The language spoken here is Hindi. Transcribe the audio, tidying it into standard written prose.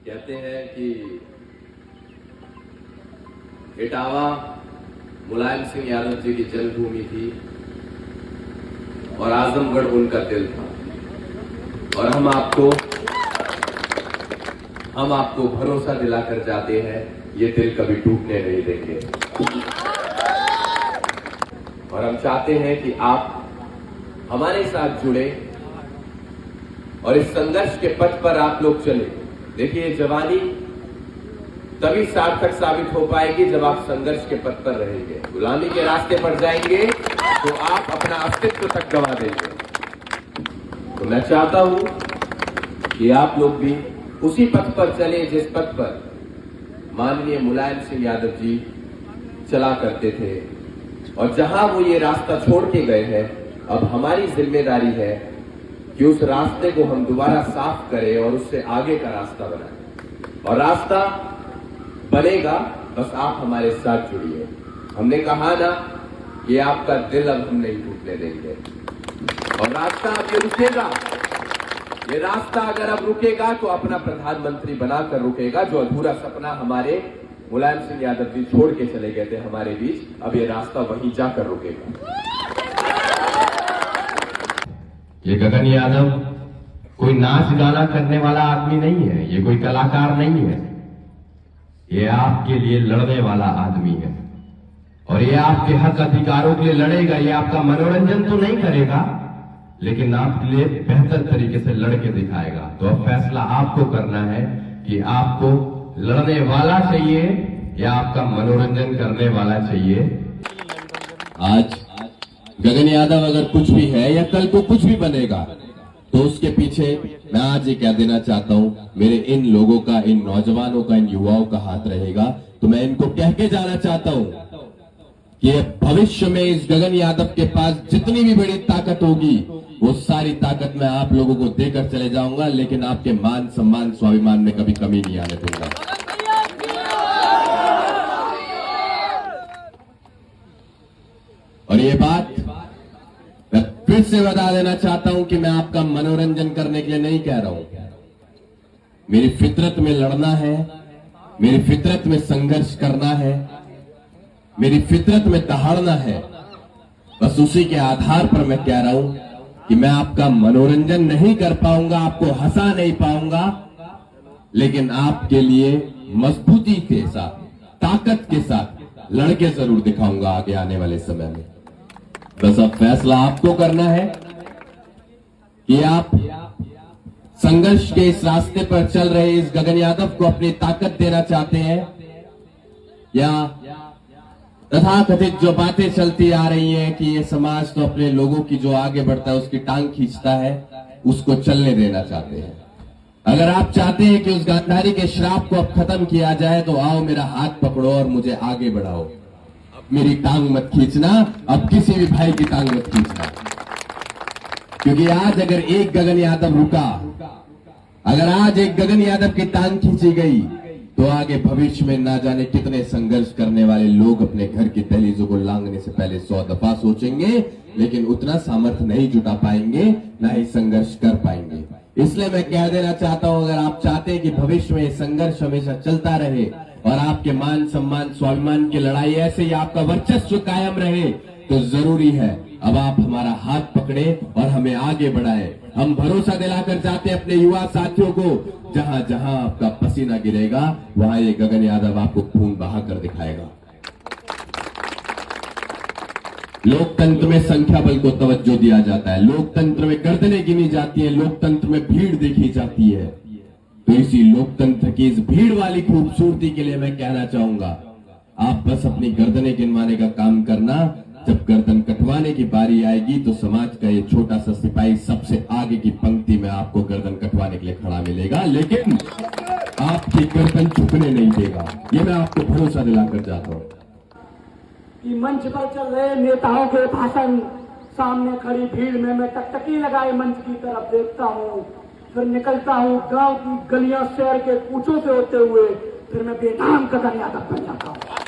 कहते हैं कि इटावा मुलायम सिंह यादव जी की जन्मभूमि थी और आजमगढ़ उनका दिल था। और हम आपको भरोसा दिलाकर जाते हैं, ये दिल कभी टूटने नहीं देंगे। और हम चाहते हैं कि आप हमारे साथ जुड़े और इस संघर्ष के पथ पर आप लोग चले। देखिए, जवानी तभी सार्थक साबित हो पाएगी जब आप संघर्ष के पथ पर रहेंगे। गुलामी के रास्ते पर जाएंगे तो आप अपना अस्तित्व तक गंवा देंगे। तो मैं चाहता हूं कि आप लोग भी उसी पथ पर चले जिस पथ पर माननीय मुलायम सिंह यादव जी चला करते थे। और जहां वो ये रास्ता छोड़ के गए हैं, अब हमारी जिम्मेदारी है कि उस रास्ते को हम दोबारा साफ करें और उससे आगे का रास्ता बनाएं। और रास्ता बनेगा, बस आप हमारे साथ जुड़िए। हमने कहा ना कि आपका दिल अब हम नहीं टूटने देंगे। और रास्ता अब ये रुकेगा। ये रास्ता अगर अब रुकेगा तो अपना प्रधानमंत्री बनाकर रुकेगा, जो अधूरा सपना हमारे मुलायम सिंह यादव जी छोड़ के चले गए थे हमारे बीच। अब ये रास्ता वहीं जाकर रुकेगा। ये गगन यादव कोई नाच गाना करने वाला आदमी नहीं है, ये कोई कलाकार नहीं है। ये आपके लिए लड़ने वाला आदमी है और ये आपके हक अधिकारों के लिए लड़ेगा। ये आपका मनोरंजन तो नहीं करेगा, लेकिन आपके लिए बेहतर तरीके से लड़के दिखाएगा। तो अब फैसला आपको करना है कि आपको लड़ने वाला चाहिए या आपका मनोरंजन करने वाला चाहिए। आज गगन यादव अगर कुछ भी है या कल को कुछ भी बनेगा, तो उसके पीछे मैं आज ये कह देना चाहता हूं, मेरे इन लोगों का, इन नौजवानों का, इन युवाओं का हाथ रहेगा। तो मैं इनको कह के जाना चाहता हूं कि भविष्य में इस गगन यादव के पास जितनी भी बड़ी ताकत होगी, वो सारी ताकत मैं आप लोगों को देकर चले जाऊंगा, लेकिन आपके मान सम्मान स्वाभिमान में कभी कमी नहीं आने दूंगा। और ये बात मैं फिर से बता देना चाहता हूं कि मैं आपका मनोरंजन करने के लिए नहीं कह रहा हूं। मेरी फितरत में लड़ना है, मेरी फितरत में संघर्ष करना है, मेरी फितरत में दहाड़ना है। बस उसी के आधार पर मैं कह रहा हूं कि मैं आपका मनोरंजन नहीं कर पाऊंगा, आपको हंसा नहीं पाऊंगा, लेकिन आपके लिए मजबूती के साथ, ताकत के साथ लड़के जरूर दिखाऊंगा आगे आने वाले समय में। बस अब फैसला आपको करना है कि आप संघर्ष के इस रास्ते पर चल रहे इस गगन यादव को अपनी ताकत देना चाहते हैं, या तथाकथित जो बातें चलती आ रही हैं कि ये समाज तो अपने लोगों की जो आगे बढ़ता है उसकी टांग खींचता है, उसको चलने देना चाहते हैं। अगर आप चाहते हैं कि उस गांधारी के श्राप को अब खत्म किया जाए, तो आओ मेरा हाथ पकड़ो और मुझे आगे बढ़ाओ। मेरी टांग मत खींचना, अब किसी भी भाई की टांग मत खींचना। क्योंकि आज अगर एक गगन यादव रुका, अगर आज एक गगन यादव की टांग खींची गई, तो आगे भविष्य में ना जाने कितने संघर्ष करने वाले लोग अपने घर की दहलीजों को लांघने से पहले 100 दफा सोचेंगे, लेकिन उतना सामर्थ्य नहीं जुटा पाएंगे, ना ही संघर्ष कर पाएंगे। इसलिए मैं कह देना चाहता हूं, अगर आप चाहते हैं कि भविष्य में संघर्ष हमेशा चलता रहे और आपके मान सम्मान स्वाभिमान की लड़ाई ऐसे ही आपका वर्चस्व कायम रहे, तो जरूरी है अब आप हमारा हाथ पकड़े और हमें आगे बढ़ाए। हम भरोसा दिलाकर जाते हैं अपने युवा साथियों को, जहां जहां आपका पसीना गिरेगा, वहां ये गगन यादव आपको खून बहाकर दिखाएगा। लोकतंत्र में संख्या बल को तवज्जो दिया जाता है, लोकतंत्र में गर्दनें गिनी जाती है, लोकतंत्र में भीड़ देखी जाती है। तो इसी लोकतंत्र की इस भीड़ वाली खूबसूरती के लिए मैं कहना चाहूंगा, आप बस अपनी गर्दनें गिनवाने का काम करना। जब गर्दन कटवाने की बारी आएगी, तो समाज का ये छोटा सा सिपाही सबसे आगे की पंक्ति में आपको गर्दन कटवाने के लिए खड़ा मिलेगा, लेकिन आपकी गर्दन झुकने नहीं देगा। ये मैं आपको भरोसा दिलाकर जाता हूँ। मंच पर चल रहे नेताओं के भाषण, सामने खड़ी भीड़ में मैं टकटकी लगाए मंच की तरफ देखता हूँ, फिर निकलता हूँ गांव की गलियां, शहर के कूचों से होते हुए, फिर मैं बेनाम गगन यादव बन जाता हूँ।